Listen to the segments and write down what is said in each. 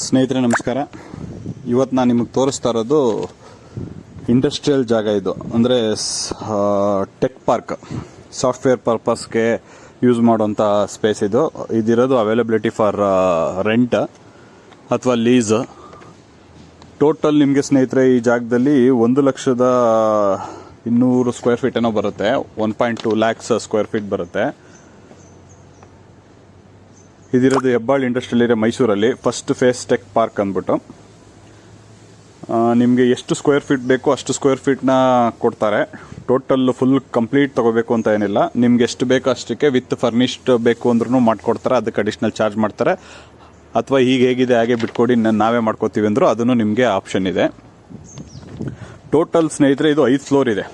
ಸ್ನೇಹಿತರೆ ನಮಸ್ಕಾರ. ಇವತ್ತು ನಾನು ನಿಮಗೆ ತೋರಿಸ್ತಾ ಇರೋದು ಇಂಡಸ್ಟ್ರಿಯಲ್ ಜಾಗ. ಇದು ಅಂದರೆ ಟೆಕ್ ಪಾರ್ಕ್, ಸಾಫ್ಟ್ವೇರ್ ಪರ್ಪಸ್ಗೆ ಯೂಸ್ ಮಾಡುವಂಥ ಸ್ಪೇಸ್. ಇದಿರೋದು ಅವೈಲಬಿಲಿಟಿ ಫಾರ್ ರೆಂಟ್ ಅಥವಾ ಲೀಸ್. ಟೋಟಲ್ ನಿಮಗೆ ಸ್ನೇಹಿತರೆ ಈ ಜಾಗದಲ್ಲಿ 1,200,000 ಸ್ಕ್ವೇರ್ ಫೀಟ್ ಏನೋ ಬರುತ್ತೆ. 1.2 lakhs ಸ್ಕ್ವೇರ್ ಫೀಟ್ ಬರುತ್ತೆ. ಇದಿರೋದು ಹೆಬ್ಬಾಳ್ ಇಂಡಸ್ಟ್ರಿಯಲ್ ಏರಿಯಾ, ಮೈಸೂರಲ್ಲಿ. ಫಸ್ಟ್ ಫೇಸ್ ಟೆಕ್ ಪಾರ್ಕ್ ಅಂದ್ಬಿಟ್ಟು ನಿಮಗೆ ಎಷ್ಟು ಸ್ಕ್ವೇರ್ ಫೀಟ್ ಬೇಕೋ ಅಷ್ಟು ಸ್ಕ್ವೇರ್ ಫೀಟ್ನ ಕೊಡ್ತಾರೆ. ಟೋಟಲ್ ಫುಲ್ ಕಂಪ್ಲೀಟ್ ತೊಗೋಬೇಕು ಅಂತ ಏನಿಲ್ಲ. ನಿಮ್ಗೆ ಎಷ್ಟು ಬೇಕೋ ಅಷ್ಟಕ್ಕೆ ವಿತ್ ಫರ್ನಿಶ್ಡ್ ಬೇಕು ಅಂದ್ರೂ ಮಾಡಿಕೊಡ್ತಾರೆ. ಅದಕ್ಕೆ ಅಡಿಷ್ನಲ್ ಚಾರ್ಜ್ ಮಾಡ್ತಾರೆ. ಅಥವಾ ಹೇಗಿದೆ ಹಾಗೆ ಬಿಟ್ಕೊಡಿ ನಾವೇ ಮಾಡ್ಕೋತೀವಿ ಅಂದರೂ ಅದನ್ನು ನಿಮಗೆ ಆಪ್ಷನ್ ಇದೆ. ಟೋಟಲ್ ಸ್ನೇಹಿತರೆ ಇದು 5 ಫ್ಲೋರ್ ಇದೆ.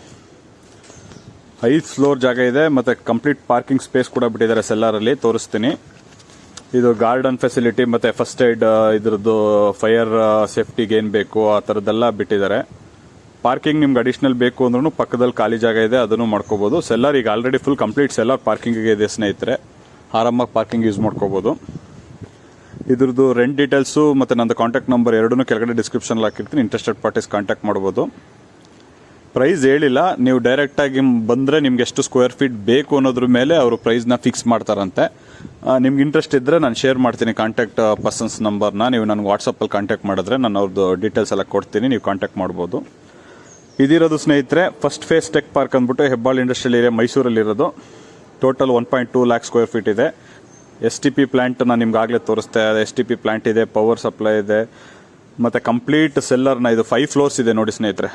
5 ಫ್ಲೋರ್ ಜಾಗ ಇದೆ. ಮತ್ತು ಕಂಪ್ಲೀಟ್ ಪಾರ್ಕಿಂಗ್ ಸ್ಪೇಸ್ ಕೂಡ ಬಿಟ್ಟಿದ್ದಾರೆ ಸೆಲ್ಲಾರಲ್ಲಿ, ತೋರಿಸ್ತೀನಿ. ಇದು ಗಾರ್ಡನ್ ಫೆಸಿಲಿಟಿ ಮತ್ತು ಫಸ್ಟ್ ಏಡ್, ಇದ್ರದ್ದು ಫೈರ್ ಸೇಫ್ಟಿಗೆ ಏನು ಬೇಕು ಆ ಥರದ್ದೆಲ್ಲ ಬಿಟ್ಟಿದ್ದಾರೆ. ಪಾರ್ಕಿಂಗ್ ನಿಮ್ಗೆ ಅಡಿಷ್ನಲ್ ಬೇಕು ಅಂದ್ರೂ ಪಕ್ಕದಲ್ಲಿ ಖಾಲಿ ಜಾಗ ಇದೆ, ಅದನ್ನು ಮಾಡ್ಕೋಬೋದು. ಸೆಲ್ಲರ್ ಈಗ ಆಲ್ರೆಡಿ ಫುಲ್ ಕಂಪ್ಲೀಟ್ ಸೆಲ್ಲರ್ ಪಾರ್ಕಿಂಗಿಗೆ ಇದೆ ಸ್ನೇಹಿತರೆ. ಆರಾಮಾಗಿ ಪಾರ್ಕಿಂಗ್ ಯೂಸ್ ಮಾಡ್ಕೋಬೋದು. ಇದ್ರದ್ದು ರೆಂಟ್ ಡೀಟೇಲ್ಸು ಮತ್ತು ನಂದು ಕಾಂಟ್ಯಾಕ್ಟ್ ನಂಬರ್ ಎರಡೂ ಕೆಳಗಡೆ ಡಿಸ್ಕ್ರಿಪ್ಷನಲ್ಲಿ ಹಾಕಿರ್ತೀನಿ. ಇಂಟ್ರೆಸ್ಟೆಡ್ ಪಾರ್ಟೀಸ್ ಕಾಂಟ್ಯಾಕ್ಟ್ ಮಾಡ್ಬೋದು. ಪ್ರೈಸ್ ಹೇಳಿಲ್ಲ, ನೀವು ಡೈರೆಕ್ಟಾಗಿ ಬಂದರೆ ನಿಮ್ಗೆ ಎಷ್ಟು ಸ್ಕ್ವೇರ್ ಫೀಟ್ ಬೇಕು ಅನ್ನೋದ್ರ ಮೇಲೆ ಅವರು ಪ್ರೈಸ್ನ ಫಿಕ್ಸ್ ಮಾಡ್ತಾರಂತೆ. ನಿಮ್ಗೆ ಇಂಟ್ರೆಸ್ಟ್ ಇದ್ದರೆ ನಾನು ಶೇರ್ ಮಾಡ್ತೀನಿ ಕಾಂಟ್ಯಾಕ್ಟ್ ಪರ್ಸನ್ಸ್ ನಂಬರ್ನ. ನೀವು ನನಗೆ ವಾಟ್ಸಪ್ಪಲ್ಲಿ ಕಾಂಟ್ಯಾಕ್ಟ್ ಮಾಡಿದ್ರೆ ನಾನು ಅವ್ರದ್ದು ಡೀಟೇಲ್ಸ್ ಎಲ್ಲ ಕೊಡ್ತೀನಿ, ನೀವು ಕಾಂಟ್ಯಾಕ್ಟ್ ಮಾಡ್ಬೋದು. ಇದಿರೋದು ಸ್ನೇಹಿತರೆ ಫಸ್ಟ್ ಫೇಸ್ ಟೆಕ್ ಪಾರ್ಕ್ ಅಂದ್ಬಿಟ್ಟು ಹೆಬ್ಬಾಳ್ ಇಂಡಸ್ಟ್ರಿಯಲ್ ಏರಿಯಾ, ಮೈಸೂರಲ್ಲಿರೋದು. ಟೋಟಲ್ 1.2 lakh ಸ್ಕ್ವೇರ್ ಫೀಟ್ ಇದೆ. STP ಪ್ಲ್ಯಾಂಟ್ ನಾನು ನಿಮ್ಗೆ ಆಗಲೇ ತೋರಿಸ್ತೆ. STP ಪ್ಲ್ಯಾಂಟ್ ಇದೆ, ಪವರ್ ಸಪ್ಲೈ ಇದೆ, ಮತ್ತು ಕಂಪ್ಲೀಟ್ ಸೆಲ್ಲರ್ನ ಇದು 5 ಫ್ಲೋರ್ಸ್ ಇದೆ ನೋಡಿ ಸ್ನೇಹಿತರೆ.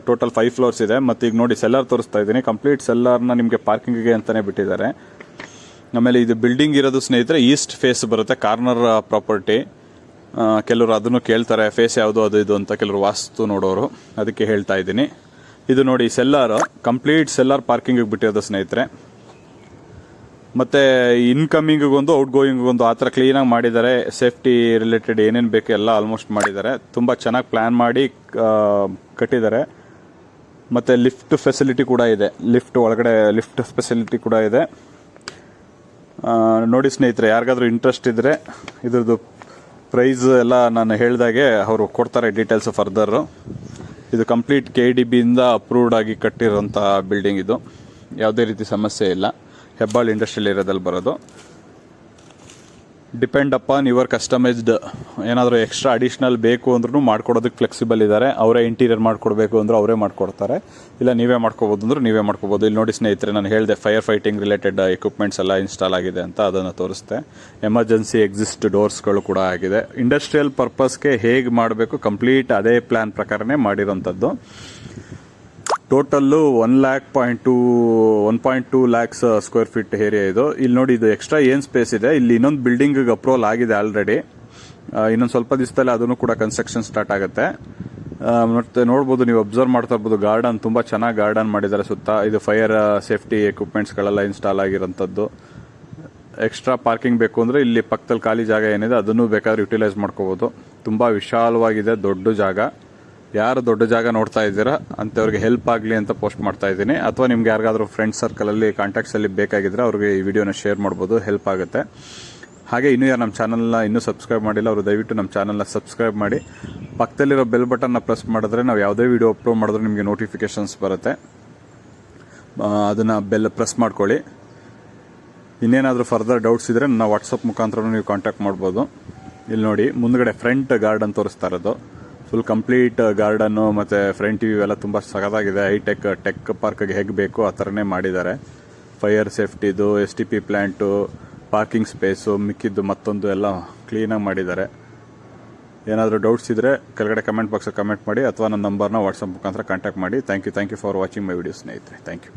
ಟೋಟಲ್ 5 ಫ್ಲೋರ್ಸ್ ಇದೆ. ಮತ್ತು ಈಗ ನೋಡಿ ಸೆಲ್ಲರ್ ತೋರಿಸ್ತಾ ಇದ್ದೀನಿ. ಕಂಪ್ಲೀಟ್ ಸೆಲ್ಲರ್ನ ನಿಮಗೆ ಪಾರ್ಕಿಂಗಿಗೆ ಅಂತಲೇ ಬಿಟ್ಟಿದ್ದಾರೆ. ಆಮೇಲೆ ಇದು ಬಿಲ್ಡಿಂಗ್ ಇರೋದು ಸ್ನೇಹಿತರೆ ಈಸ್ಟ್ ಫೇಸ್ ಬರುತ್ತೆ, ಕಾರ್ನರ್ ಪ್ರಾಪರ್ಟಿ. ಕೆಲವರು ಅದನ್ನು ಕೇಳ್ತಾರೆ, ಫೇಸ್ ಯಾವುದು ಅದು ಇದು ಅಂತ ಕೆಲವರು ವಾಸ್ತು ನೋಡೋರು, ಅದಕ್ಕೆ ಹೇಳ್ತಾ ಇದ್ದೀನಿ. ಇದು ನೋಡಿ ಸೆಲ್ಲರ್, ಕಂಪ್ಲೀಟ್ ಸೆಲ್ಲರ್ ಪಾರ್ಕಿಂಗಿಗೆ ಬಿಟ್ಟಿರೋದು ಸ್ನೇಹಿತರೆ. ಮತ್ತು ಇನ್ಕಮಿಂಗಿಗೊಂದು ಔಟ್ಗೋಯಿಂಗಿಗೊಂದು ಆ ಥರ ಕ್ಲೀನಾಗಿ ಮಾಡಿದ್ದಾರೆ. ಸೇಫ್ಟಿ ರಿಲೇಟೆಡ್ ಏನೇನು ಬೇಕು ಎಲ್ಲ ಆಲ್ಮೋಸ್ಟ್ ಮಾಡಿದ್ದಾರೆ. ತುಂಬ ಚೆನ್ನಾಗಿ ಪ್ಲ್ಯಾನ್ ಮಾಡಿ ಕಟ್ಟಿದ್ದಾರೆ. ಮತ್ತು ಲಿಫ್ಟ್ ಫೆಸಿಲಿಟಿ ಕೂಡ ಇದೆ. ಲಿಫ್ಟ್ ಒಳಗಡೆ ಲಿಫ್ಟ್ ಫೆಸಿಲಿಟಿ ಕೂಡ ಇದೆ. ನೋಡಿ ಸ್ನೇಹಿತರೆ, ಯಾರಿಗಾದ್ರೂ ಇಂಟ್ರೆಸ್ಟ್ ಇದ್ದರೆ ಇದ್ರದ್ದು ಪ್ರೈಸ್ ಎಲ್ಲ ನಾನು ಹೇಳ್ದಾಗೆ ಅವರು ಕೊಡ್ತಾರೆ ಡೀಟೇಲ್ಸ್ ಫರ್ದರ್. ಇದು ಕಂಪ್ಲೀಟ್ KDBಯಿಂದ ಅಪ್ರೂವ್ಡ್ ಆಗಿ ಕಟ್ಟಿರೋಂಥ ಬಿಲ್ಡಿಂಗ್. ಇದು ಯಾವುದೇ ರೀತಿ ಸಮಸ್ಯೆ ಇಲ್ಲ. ಹೆಬ್ಬಾಳ್ ಇಂಡಸ್ಟ್ರಿಯಲ್ ಏರಿಯಾದಲ್ಲಿ ಬರೋದು. Depend upon your customised. ಏನಾದರೂ ಎಕ್ಸ್ಟ್ರಾ ಅಡಿಷ್ನಲ್ ಬೇಕು ಅಂದ್ರೂ ಮಾಡ್ಕೊಡೋದಕ್ಕೆ ಫ್ಲೆಕ್ಸಿಬಲ್ ಇದ್ದಾರೆ. ಅವರೇ ಇಂಟೀರಿಯರ್ ಮಾಡ್ಕೊಡ್ಬೇಕು ಅಂದ್ರೆ ಅವರೇ ಮಾಡ್ಕೊಡ್ತಾರೆ, ಇಲ್ಲ ನೀವೇ ಮಾಡ್ಕೋಬೋದು ಅಂದ್ರೆ ನೀವೇ ಮಾಡ್ಕೋಬೋದು. ಇಲ್ಲಿ ನೋಡಿ ಸ್ನೇಹಿತರೆ, ನಾನು ಹೇಳಿದೆ ಫೈರ್ ಫೈಟಿಂಗ್ ರಿಲೇಟೆಡ್ ಎಕ್ವಿಪ್ಮೆಂಟ್ಸ್ ಎಲ್ಲ ಇನ್ಸ್ಟಾಲ್ ಆಗಿದೆ ಅಂತ, ಅದನ್ನು ತೋರಿಸ್ತೆ. ಎಮರ್ಜೆನ್ಸಿ ಎಕ್ಸಿಸ್ಟ್ ಡೋರ್ಸ್ಗಳು ಕೂಡ ಆಗಿದೆ. ಇಂಡಸ್ಟ್ರಿಯಲ್ ಪರ್ಪಸ್ಗೆ ಹೇಗೆ ಮಾಡಬೇಕು ಕಂಪ್ಲೀಟ್ ಅದೇ ಪ್ಲ್ಯಾನ್ ಪ್ರಕಾರನೇ ಮಾಡಿರೋಂಥದ್ದು. Total 1.2 lakhs square feet area ಇದು. ಇಲ್ಲಿ ನೋಡಿ, ಇದು ಎಕ್ಸ್ಟ್ರಾ ಏನು ಸ್ಪೇಸ್ ಇದೆ, ಇಲ್ಲಿ ಇನ್ನೊಂದು ಬಿಲ್ಡಿಂಗಿಗೆ ಅಪ್ರೂವಲ್ ಆಗಿದೆ ಆಲ್ರೆಡಿ. ಇನ್ನೊಂದು ಸ್ವಲ್ಪ ದಿವಸದಲ್ಲಿ ಅದನ್ನು ಕೂಡ ಕನ್ಸ್ಟ್ರಕ್ಷನ್ ಸ್ಟಾರ್ಟ್ ಆಗುತ್ತೆ. ಮತ್ತೆ ನೋಡ್ಬೋದು, ನೀವು ಅಬ್ಸರ್ವ್ ಮಾಡ್ತಾ ಇರ್ಬೋದು, ಗಾರ್ಡನ್ ತುಂಬ ಚೆನ್ನಾಗಿ ಗಾರ್ಡನ್ ಮಾಡಿದ್ದಾರೆ ಸುತ್ತ. ಇದು ಫೈರ್ ಸೇಫ್ಟಿ ಎಕ್ವಿಪ್ಮೆಂಟ್ಸ್ಗಳೆಲ್ಲ ಇನ್ಸ್ಟಾಲ್ ಆಗಿರೋಂಥದ್ದು. ಎಕ್ಸ್ಟ್ರಾ ಪಾರ್ಕಿಂಗ್ ಬೇಕು ಅಂದರೆ ಇಲ್ಲಿ ಪಕ್ಕದಲ್ಲಿ ಖಾಲಿ ಜಾಗ ಏನಿದೆ ಅದನ್ನು ಬೇಕಾದ್ರೆ ಯುಟಿಲೈಸ್ ಮಾಡ್ಕೋಬೋದು. ತುಂಬ ವಿಶಾಲವಾಗಿದೆ, ದೊಡ್ಡ ಜಾಗ. ಯಾರು ದೊಡ್ಡ ಜಾಗ ನೋಡ್ತಾ ಇದ್ದೀರಾ ಅಂಥವ್ರಿಗೆ ಹೆಲ್ಪ್ ಆಗಲಿ ಅಂತ ಪೋಸ್ಟ್ ಮಾಡ್ತಾ ಇದ್ದೀನಿ. ಅಥವಾ ನಿಮ್ಗೆ ಯಾರಿಗಾದ್ರೂ ಫ್ರೆಂಡ್ ಸರ್ಕಲಲ್ಲಿ ಕಾಂಟ್ಯಾಕ್ಟ್ಸಲ್ಲಿ ಬೇಕಾಗಿದ್ದರೆ ಅವ್ರಿಗೆ ಈ ವಿಡಿಯೋನ ಶೇರ್ ಮಾಡ್ಬೋದು, ಹೆಲ್ಪ್ ಆಗುತ್ತೆ. ಹಾಗೆ ಇನ್ನೂ ಯಾರು ನಮ್ಮ ಚಾನಲ್ನ ಇನ್ನೂ ಸಬ್ಸ್ಕ್ರೈಬ್ ಮಾಡಿಲ್ಲ ಅವರು ದಯವಿಟ್ಟು ನಮ್ಮ ಚಾನಲ್ನ ಸಬ್ಸ್ಕ್ರೈಬ್ ಮಾಡಿ. ಪಕ್ಕದಲ್ಲಿರೋ ಬೆಲ್ ಬಟನ್ನ ಪ್ರೆಸ್ ಮಾಡಿದ್ರೆ ನಾವು ಯಾವುದೇ ವಿಡಿಯೋ ಅಪ್ಲೋಡ್ ಮಾಡಿದ್ರೆ ನಿಮಗೆ ನೋಟಿಫಿಕೇಷನ್ಸ್ ಬರುತ್ತೆ. ಅದನ್ನು ಬೆಲ್ ಪ್ರೆಸ್ ಮಾಡ್ಕೊಳ್ಳಿ. ಇನ್ನೇನಾದರೂ ಫರ್ದರ್ ಡೌಟ್ಸ್ ಇದ್ದರೆ ನನ್ನ ವಾಟ್ಸಪ್ ಮುಖಾಂತರ ನೀವು ಕಾಂಟ್ಯಾಕ್ಟ್ ಮಾಡ್ಬೋದು. ಇಲ್ಲಿ ನೋಡಿ, ಮುಂದ್ಗಡೆ ಫ್ರಂಟ್ ಗಾರ್ಡನ್ ತೋರಿಸ್ತಾ ಇರೋದು. ಫುಲ್ ಕಂಪ್ಲೀಟ್ ಗಾರ್ಡನ್ನು ಮತ್ತು ಫ್ರಂಟ್ ವ್ಯೂ ಎಲ್ಲ ತುಂಬ ಸಖತ್ತಾಗಿದೆ. ಹೈಟೆಕ್ ಟೆಕ್ ಪಾರ್ಕ್ಗೆ ಹೇಗೆ ಬೇಕು ಆ ಥರನೇ ಮಾಡಿದ್ದಾರೆ. ಫೈರ್ ಸೇಫ್ಟಿದು, STP ಪ್ಲ್ಯಾಂಟು, ಪಾರ್ಕಿಂಗ್ ಸ್ಪೇಸು, ಮಿಕ್ಕಿದ್ದು ಮತ್ತೊಂದು ಎಲ್ಲ ಕ್ಲೀನಾಗಿ ಮಾಡಿದ್ದಾರೆ. ಏನಾದರೂ ಡೌಟ್ಸ್ ಇದ್ದರೆ ಕೆಳಗಡೆ ಕಮೆಂಟ್ ಬಾಕ್ಸಲ್ಲಿ ಕಮೆಂಟ್ ಮಾಡಿ, ಅಥವಾ ನನ್ನ ನಂಬರ್ನ ವಾಟ್ಸಪ್ ಮುಖಾಂತರ ಕಾಂಟ್ಯಾಕ್ಟ್ ಮಾಡಿ. Thank you for watching my video ಸ್ನೇಹಿತರೆ. Thank you.